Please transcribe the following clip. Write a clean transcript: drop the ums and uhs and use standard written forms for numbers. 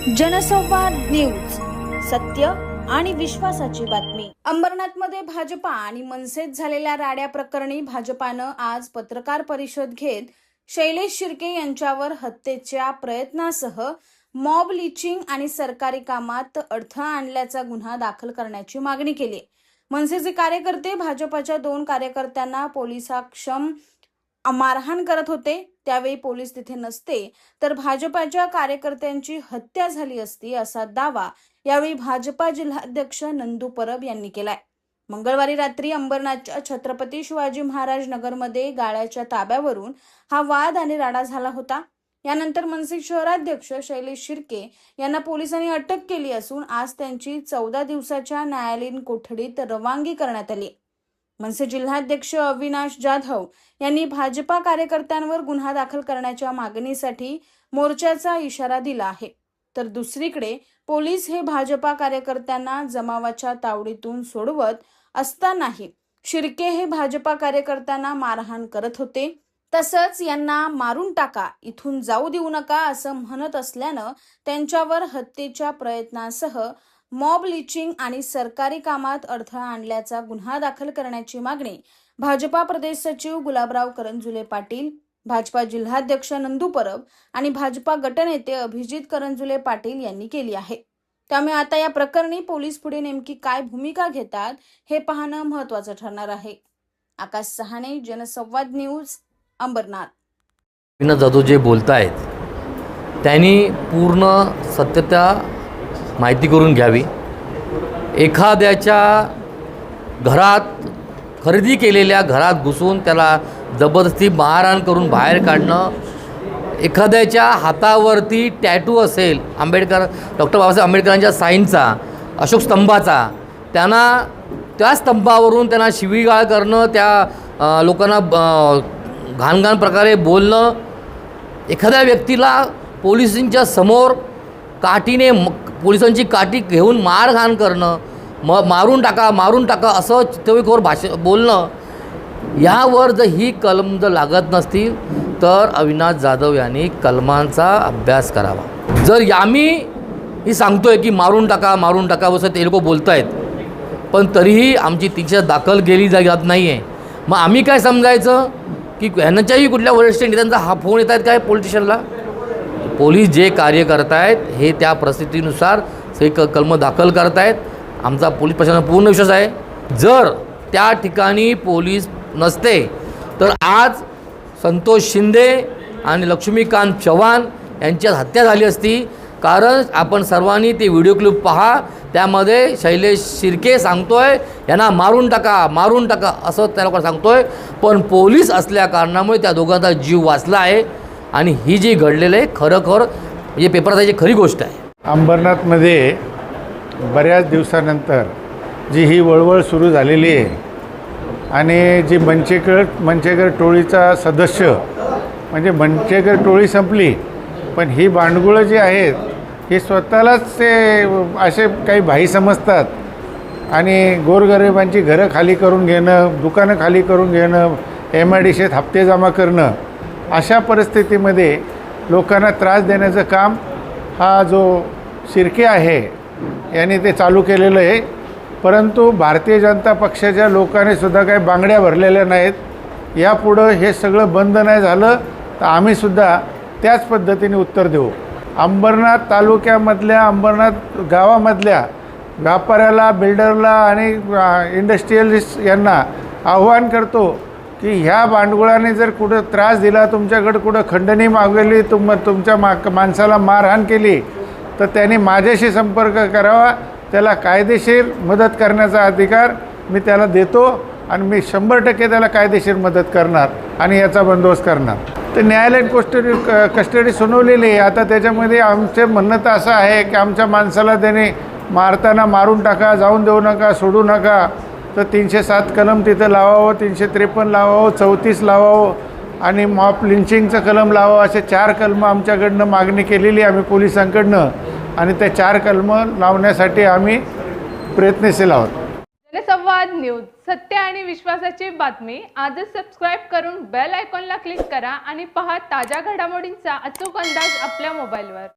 जनसंवाद न्यूज, सत्य आणि विश्वासाची बातमी। अंबरनाथमध्ये भाजपा आणि मनसेत झालेल्या राड्या प्रकरणी भाजपानं आज पत्रकार परिषद घेत शैलेश शिर्के यांच्यावर हत्येच्या प्रयत्नासह मॉब लिचिंग आणि सरकारी कामात अडथळा आणल्याचा गुन्हा दाखल करण्याची मागणी केली। मनसेचे कार्यकर्ते भाजपाच्या 2 कार्यकर्त्यांना पोलिसांक्षम मारहाण करत होते, त्यावेळी पोलीस तिथे नसते तर भाजपाच्या कार्यकर्त्यांची हत्या झाली असती असा दावा यावेळी भाजपा जिल्हाध्यक्ष नंदू परब यांनी केलाय। मंगळवारी रात्री अंबरनाथच्या छत्रपती शिवाजी महाराज नगरमध्ये गाळ्याच्या ताब्यावरून हा वाद आणि राडा झाला होता। यानंतर मनसे शहराध्यक्ष शैलेश शिर्के यांना पोलिसांनी अटक केली असून आज त्यांची 14 दिवसाच्या न्यायालयीन कोठडीत रवानगी करण्यात आली। मनसे जिल्हाध्यक्ष अविनाश जाधव यांनी भाजपा कार्यकर्त्यांवर गुन्हा दाखल करण्याच्या मागणीसाठी मोर्चाचा इशारा दिला आहे, तर दुसरीकडे पोलीस हे भाजपा कार्यकर्त्यांना जमावाच्या तावडीतून सोडवत असतानाही शिर्के हे भाजपा कार्यकर्त्यांना मारहाण करत होते, तसंच यांना मारून टाका, इथून जाऊ देऊ नका असं म्हणत असल्यानं त्यांच्यावर हत्येच्या प्रयत्नासह मॉब लिचिंग आणि सरकारी कामात अडथळा आणल्याचा गुन्हा दाखल करण्याची मागणी भाजपा प्रदेश सचिव गुलाबराव करंजुले पाटील, भाजपा जिल्हाध्यक्ष नंदू परब आणि भाजपा गटनेते अभिजित करंजुले पाटील यांनी केली आहे। त्यामुळे आता या प्रकरणी पोलीस पुढे नेमकी काय भूमिका घेतात हे पाहणं महत्त्वाचं ठरणार आहे। आकाश सहाने, जनसंवाद न्यूज, अंबरनाथ। विनोद जाधव जे बोलतायत त्यांनी पूर्ण सत्यता माहिती करून घ्यावी। एखाद्याच्या घरात खरेदी केलेल्या घरात घुसून त्याला जबरदस्ती मारहाण करून बाहेर काढणं, एखाद्याच्या हातावरती टॅटू असेल डॉक्टर बाबासाहेब आंबेडकरांच्या साईनचा, अशोक स्तंभाचा, त्या स्तंभावरून त्यांना शिवीगाळ करणं, त्या लोकांना घाणघाण प्रकारे बोलणं, एखाद्या व्यक्तीला पोलिसांच्या समोर काठीने पोलिसांची काठी घेऊन मारहाण करणं, मारून टाका असं चित्तविखोर बोलणं, यावर जर ही कलम जर लागत नसतील तर अविनाश जाधव यांनी कलमांचा अभ्यास करावा। जर आम्ही ही सांगतोय की मारून टाका असं ते लोक बोलत आहेत, पण तरीही आमची 300 दाखल केली जात नाही आहे, मग आम्ही काय समजायचं की ह्यांच्याही कुठल्या वरिष्ठ नेत्यांचा हा फोन येत आहेत काय पोलीस स्टेशनला? पोलीस जे कार्य करत आहेत हे त्या परिस्थितीनुसार सगळी कलम दाखल करत आहेत। आमचा पोलीस प्रशासनावर पूर्ण विश्वास आहे। जर त्या ठिकाणी पोलीस नसते तर आज संतोष शिंदे आणि लक्ष्मीकांत चव्हाण यांच्यात हत्या झाली असती, कारण आपण सर्वांनी ते व्हिडिओ क्लिप पहा, त्यामध्ये शैलेश शिर्के सांगतोय यांना मारून टाका असं त्या लोकांना सांगतोय, पण पोलीस असल्या कारणामुळे त्या दोघांचा जीव वाचला आहे आणि ही जी घडलेलं आहे खरोखर म्हणजे पेपरात याची खरी गोष्ट आहे। अंबरनाथमध्ये बऱ्याच दिवसानंतर जी ही वळवळ सुरू झालेली आहे आणि जी मंचेकर टोळीचा सदस्य म्हणजे मंचेकर टोळी संपली, पण ही भांडगुळं जी आहेत हे स्वतःलाच ते असे काही भाई समजतात आणि गोरगरिबांची घरं खाली करून घेणं, दुकानं खाली करून घेणं, MIDCत हप्ते जमा करणं, अशा परिस्थितीमध्ये लोकांना त्रास देण्याचं काम हा जो शिर्के आहे यांनी ते चालू केलेलं आहे। परंतु भारतीय जनता पक्षाच्या लोकांनी सुद्धा काही बांगड्या भरलेल्या नाहीत। यापुढं हे सगळं बंद नाही झालं तर आम्हीसुद्धा त्याच पद्धतीने उत्तर देऊ। अंबरनाथ तालुक्यामधल्या, अंबरनाथ गावामधल्या व्यापाऱ्याला, बिल्डरला आणि इंडस्ट्रियलिस्ट यांना आव्हान करतो की ह्या भांडगुळाने जर कुठं त्रास दिला, तुमच्याकडे कुठं खंडणी मागवली, तुमच्या माणसाला मारहाण केली तर त्यांनी माझ्याशी संपर्क करावा। त्याला कायदेशीर मदत करण्याचा अधिकार मी त्याला देतो आणि मी 100% त्याला कायदेशीर मदत करणार आणि याचा बंदोबस्त करणार। तर न्यायालयीन कस्टडी सुनावलेली आहे। आता त्याच्यामध्ये आमचे म्हणणं तर असं आहे की आमच्या माणसाला त्याने मारताना मारून टाका, जाऊन देऊ नका, सोडू नका, तर 307 कलम तिथं लावावं, 353 लावावं, 34 लावावं आणि मॉब लिंचिंगचं कलम लावावं, असे 4 कलम आमच्याकडनं मागणी केलेली आम्ही पोलिसांकडनं आणि त्या 4 कलम लावण्यासाठी आम्ही प्रयत्नशील आहोत। जनसंवाद न्यूज, सत्य आणि विश्वासाची बातमी। आजच सबस्क्राइब करून बेल आयकॉनला क्लिक करा आणि पहा ताज्या घडामोडींचा अचूक अंदाज आपल्या मोबाईलवर।